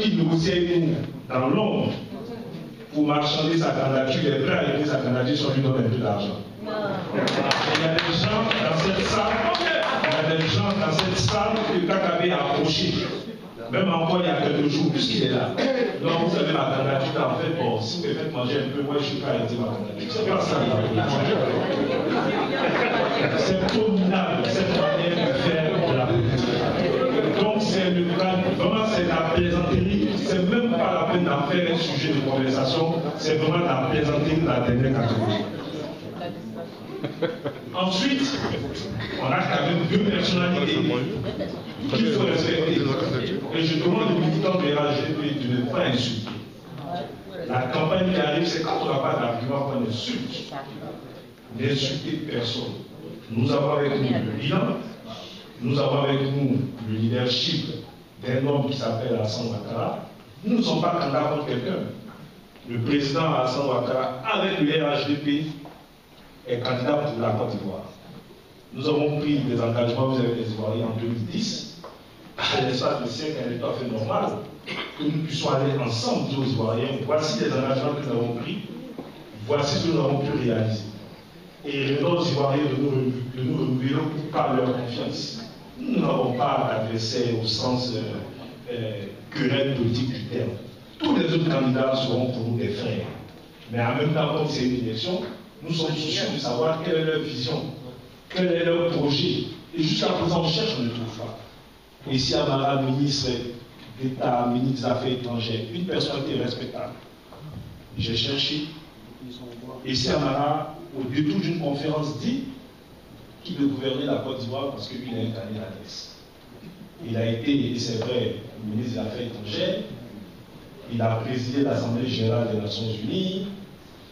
qui négocie avec nous dans l'ombre pour marchander sa candidature, il est prêt à aider sa candidature si on lui donne un peu d'argent. Il y a des gens dans cette salle, que Kakabe a approché. Même encore il y a quelques jours, puisqu'il est là. Donc vous avez ma candidature, en fait, bon, si vous me faites manger un peu, moi je suis prêt à aider ma candidature. C'est pas ça, c'est formidable, cette manière de faire de la politique. Donc c'est le cadre, vraiment c'est la plaisanterie, c'est même pas la peine d'en faire un sujet de conversation, c'est vraiment la plaisanterie de la dernière catégorie. Ensuite, on a quand même deux personnalités qu'il faut respecter. Et je demande aux militants de RHDP de ne pas insulter. La campagne qui arrive, c'est quand on n'a pas d'argument qu'on insulte. N'insultez personne. Nous avons avec nous le bilan, nous avons avec nous le leadership d'un homme qui s'appelle Alassane Ouattara. Nous ne sommes pas candidats contre quelqu'un. Le président Alassane Ouattara, avec le RHDP, est candidat pour la Côte d'Ivoire. Nous avons pris des engagements vis-à-vis des Ivoiriens en 2010. À l'espace de siècle, un état fait normal que nous puissions aller ensemble aux Ivoiriens. Voici les engagements que nous avons pris. Voici ce que nous avons pu réaliser. Et les autres Ivoiriens de nous renouveler par leur confiance. Nous n'avons pas d'adversaire au sens querelle politique du terme. Tous les autres candidats seront pour nous des frères. Mais en même temps, comme c'est une élection, nous sommes soucieux de savoir quelle est leur vision, quel est leur projet. Et jusqu'à présent, on cherche, on ne trouve pas. Et ici, Amara, ministre d'État, ministre des Affaires étrangères, une personnalité respectable. J'ai cherché. Et ici, Amara, au détour d'une conférence, dit qu'il veut gouverner la Côte d'Ivoire parce que lui, il a une carrière à l'Est. Il a été, et c'est vrai, ministre des Affaires étrangères. Il a présidé l'Assemblée générale des Nations Unies.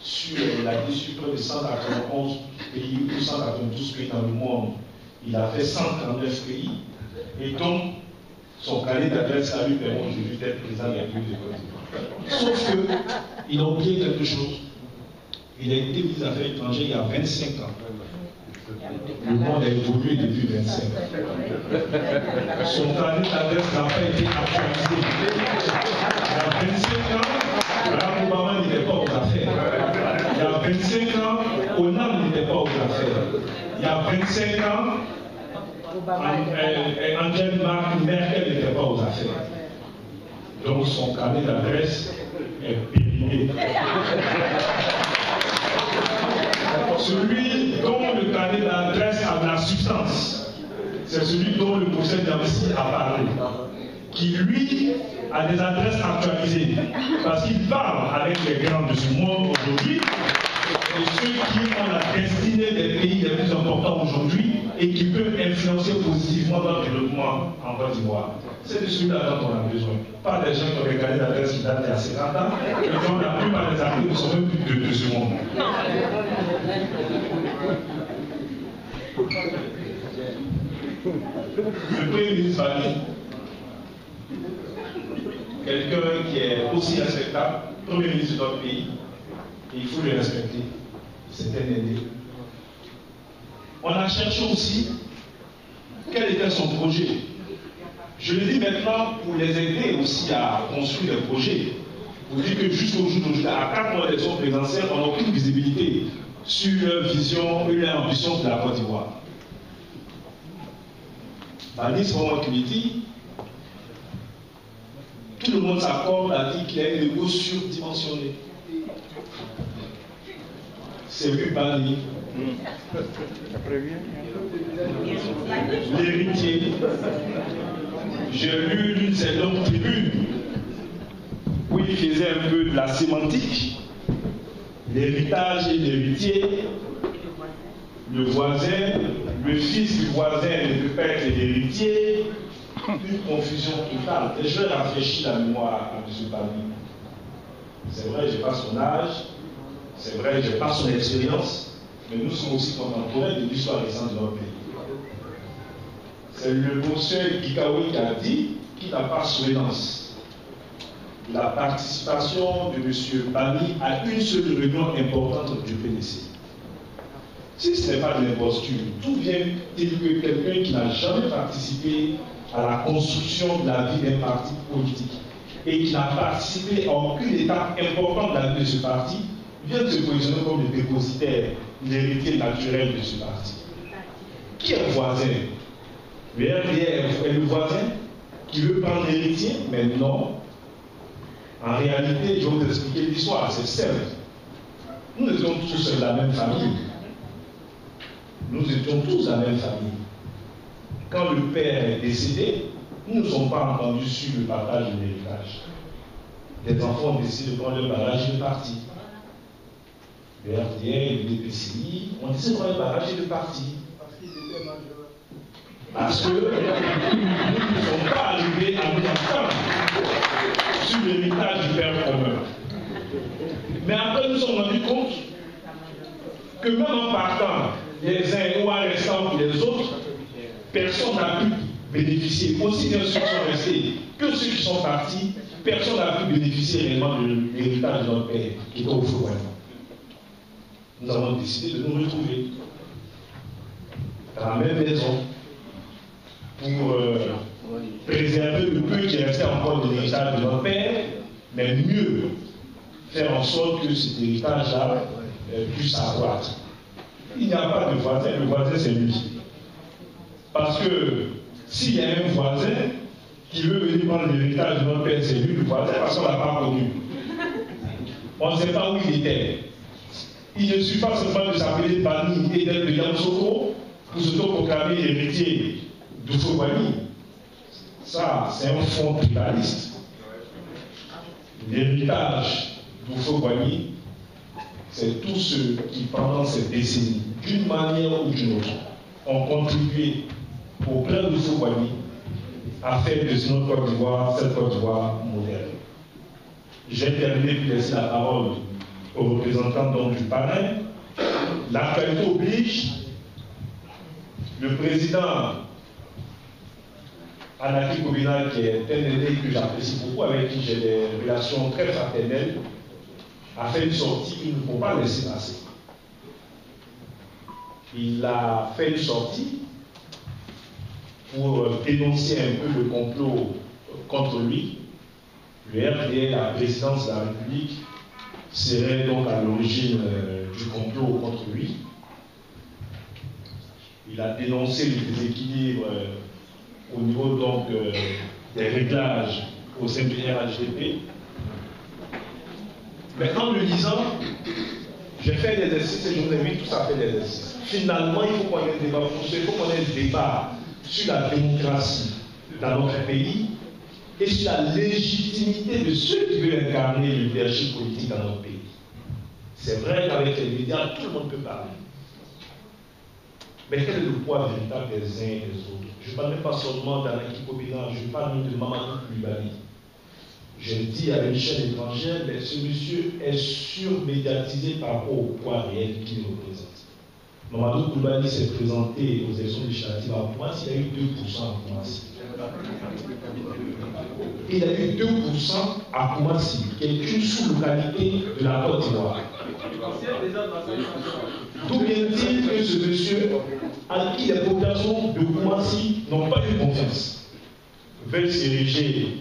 Sur la liste de 191 pays ou 192 pays dans le monde, il a fait 139 pays. Et donc, son carnet d'adresse a lui permis aujourd'hui d'être président de la République de Côte d'Ivoire. Sauf qu'il a oublié quelque chose. Il a été ministre des Affaires étrangères il y a 25 ans. Le monde a évolué depuis 25 ans. Son carnet d'adresse n'a pas été actualisé. Il y a 25 ans, Barack Obama n'était pas aux affaires. Il y a 25 ans, Hollande n'était pas aux affaires. Il y a 25 ans, Angela Merkel n'était pas aux affaires. Donc son carnet d'adresse est périmé. Celui dont le carnet d'adresse a de la substance, c'est celui dont le professeur Damsi a parlé, qui lui a des adresses actualisées, parce qu'il parle avec les grands de ce monde aujourd'hui, et ceux qui ont la destinée des pays les plus importants aujourd'hui et qui peuvent influencer positivement notre développement en Côte d'Ivoire. C'est de celui-là dont on a besoin. Pas des gens qui ont regardé l'adresse qui date d'il y a 50 ans, et dont la plupart des acteurs ne sont même plus de ce monde. Le Premier ministre Bani, quelqu'un qui est aussi respectable, Premier ministre de notre pays, et il faut le respecter. C'est un aîné. On a cherché aussi quel était son projet. Je le dis maintenant pour les aider aussi à construire des projets. Vous dites que jusqu'au jour d'aujourd'hui, à 4 mois d'élection présidentielle, on n'a aucune visibilité sur leur vision et leur ambition de la Côte d'Ivoire. Bani, c'est moi qui le dis. Tout le monde s'accorde à dire qu'il a un ego surdimensionné. C'est lui Bani. L'héritier. J'ai lu l'une de ses longues tribunes où il faisait un peu de la sémantique. L'héritage et l'héritier, le voisin, le fils du voisin ne peut pas être l'héritier. Une confusion totale. Et je vais rafraîchir la mémoire à M. Bani. C'est vrai, je n'ai pas son âge, c'est vrai, je n'ai pas son expérience, mais nous sommes aussi contemporains de l'histoire récente de notre pays. C'est le professeur Gikawi qui a dit qu'il n'a pas souvenance. La participation de M. Bani à une seule réunion importante du PDC. Si ce n'est pas de l'imposture, d'où vient-il que quelqu'un qui n'a jamais participé à la construction de la vie d'un parti politique et qui n'a participé à aucune étape importante de la vie de ce parti, vient de se positionner comme le dépositaire, l'héritier naturel de ce parti. Qui est le voisin? Le RDR est le voisin qui veut prendre l'héritier, mais non. En réalité, je vais vous expliquer l'histoire, c'est simple. Nous étions tous de la même famille. Nous étions tous de la même famille. Quand le père est décédé, nous ne sommes pas entendus sur le partage de l'héritage. Les enfants ont décidé de prendre le barrage et de partir. Le RDR, le DPCI, on décide de prendre le barrage et de partir. Parce que nous ne sommes pas arrivés à nous entendre sur l'héritage du père commun. Mais après, nous nous sommes rendus compte que même en partant les uns ou en restant pour les autres, personne n'a pu bénéficier, aussi bien ceux qui sont restés que ceux qui sont partis, personne n'a pu bénéficier réellement de l'héritage de notre père qui était au feu. Nous avons décidé de nous retrouver dans la même maison pour préserver le peu qui restait encore de l'héritage de notre père, mais mieux faire en sorte que cet héritage-là puisse s'accroître. Il n'y a pas de voisin, le voisin c'est lui. Parce que s'il y a un voisin qui veut venir prendre l'héritage de notre père, c'est lui le voisin, parce qu'on ne l'a pas connu. On ne sait pas où il était. Il ne suffit pas seulement de s'appeler Bani et d'être de Yamoussoukro pour s'auto-proclamer héritier d'Oufouani. Ça, c'est un fond tribaliste. L'héritage d'Oufouani, c'est tous ceux qui, pendant cette décennie, d'une manière ou d'une autre, ont contribué au plan d'Oufouani à faire de notre Côte d'Ivoire cette Côte d'Ivoire moderne. J'ai terminé pour laisser la parole aux représentants donc, du parrain. L'actualité oblige. Le président Anaki Kobina, qui est un aîné que j'apprécie beaucoup, avec qui j'ai des relations très fraternelles, a fait une sortie qu'il ne faut pas laisser passer. Il a fait une sortie pour dénoncer un peu le complot contre lui. Le RDR, la présidence de la République, serait donc à l'origine du complot contre lui. Il a dénoncé le déséquilibre au niveau donc des réglages au sein du RHDP. Mais en le lisant, j'ai fait des exercices et je vous invite tous à faire des exercices. Finalement, il faut qu'on ait un débat français, il faut qu'on ait un débat sur la démocratie dans notre pays et sur la légitimité de ceux qui veulent incarner le leadership politique dans notre pays. C'est vrai qu'avec les médias, tout le monde peut parler. Mais quel est le poids véritable des uns et des autres? Je ne parle même pas seulement d'Anaki Kobina, je parle même de Mamadou Koulibaly. Je le dis à une chaîne étrangère, mais ce monsieur est surmédiatisé par rapport au poids réel qu'il représente. Mamadou Koulibaly s'est présenté aux élections législatives à Koumassi, il a eu 2% à Koumassi. Il a eu 2% à Koumassi, qui est une sous-localité de la Côte d'Ivoire. D'où vient-il que ce monsieur, à qui les populations de Koumassi n'ont pas eu confiance, veulent s'ériger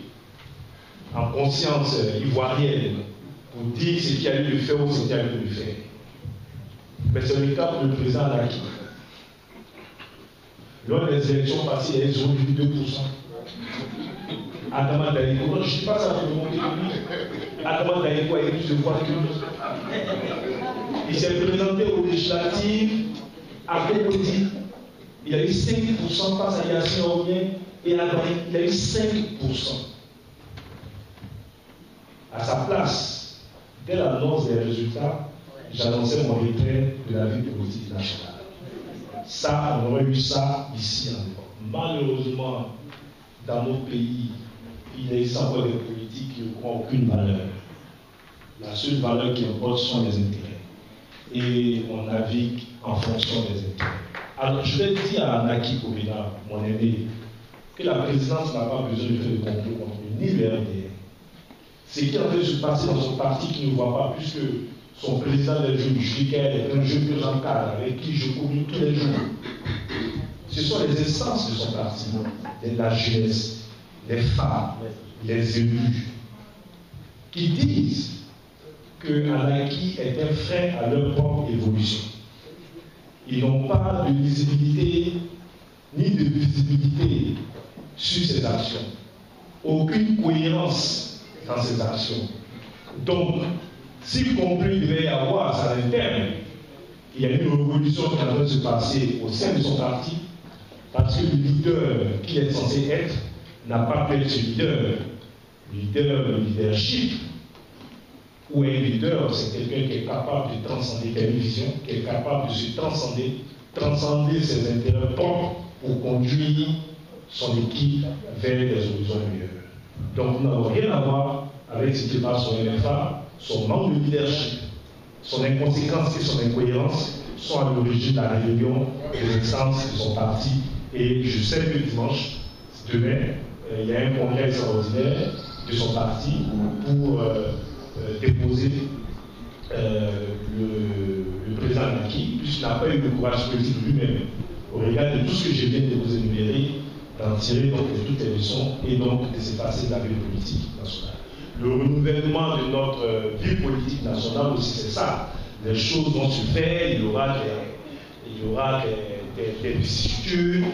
en conscience ivoirienne pour dire ce qu'il y a lieu de faire ou ce qu'il y a lieu de faire? Mais c'est le cas pour le président Anaki. Lors des élections passées, ils ont eu 2%. Adama Daïko, je ne sais pas ça pour demander de lui. Adama Daïko a eu plus de voix que nous. Il s'est présenté aux législatives à Bokoti. Il a eu 5% face à Yassine Aoumien et à Paris. Il a eu 5%. À sa place, dès l'annonce des résultats, j'annonçais mon retrait de la vie politique nationale. Ça, on aurait eu ça ici en Europe. Malheureusement, dans nos pays, il existe encore des politiques qui n'ont aucune valeur. La seule valeur qui importe sont les intérêts. Et on navigue en fonction des intérêts. Alors, je vais dire à Anaki Kobina, mon aîné, que la présidence n'a pas besoin de faire de complot contre lui, ni le RDR. C'est qui est en train de se passer dans son parti qui ne voit pas, puisque son président est jeune Judicaire, est un jeune que j'encadre, avec qui je communique tous les jours. Ce sont les essences de son parti, la jeunesse, les femmes, les élus, qui disent que Anaki est un frein à leur propre évolution. Ils n'ont pas de lisibilité ni de visibilité sur ces actions. Aucune cohérence dans ces actions. Donc, si compris devait y avoir à l'interne, il y a une révolution qui est en train de se passer au sein de son parti, parce que le leader qui est censé être n'a pas pu être ce leader. Le leadership, ou un leader, c'est quelqu'un qui est capable de transcender, qui a une vision, qui est capable de se transcender ses intérêts propres pour conduire son équipe vers des horizons meilleurs. Donc nous n'avons rien à voir avec ce qui passe sur MFA, son manque de leadership, son inconséquence et son incohérence sont à l'origine de la rébellion des instances de son parti. Et je sais que dimanche, demain, il y a un congrès extraordinaire de son parti pour déposer le président Naki, puisqu'il n'a pas eu le courage politique lui-même, au regard de tout ce que je viens de vous énumérer, d'en tirer donc toutes les leçons et donc de s'effacer de la vie politique nationale. Le renouvellement de notre vie politique nationale aussi, c'est ça. Les choses vont se faire, il y aura des vicissitudes,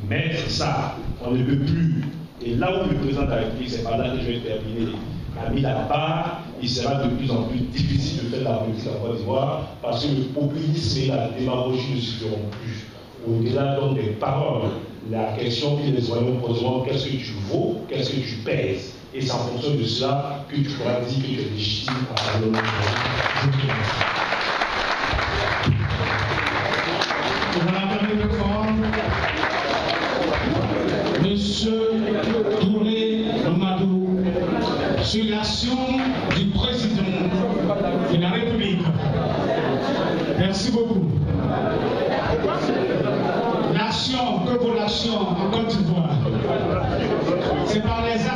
mais c'est ça, on ne peut plus. Et là où le président de la République, c'est par là que je vais terminer, a mis la part, il sera de plus en plus difficile de faire de la politique en Côte d'Ivoire parce que le populisme et la démagogie ne suffiront plus. Au-delà donc des paroles, la question que les Ivoiriens poseront, qu'est-ce que tu vaux, qu'est-ce que tu pèses? Et c'est en fonction de cela que tu pourras dire que tu es légitime à parler au nom de Monsieur Touré Mamadou, sur l'action du président de la République. Merci beaucoup. L'action, que pour l'action en Côte d'Ivoire, c'est par les actes.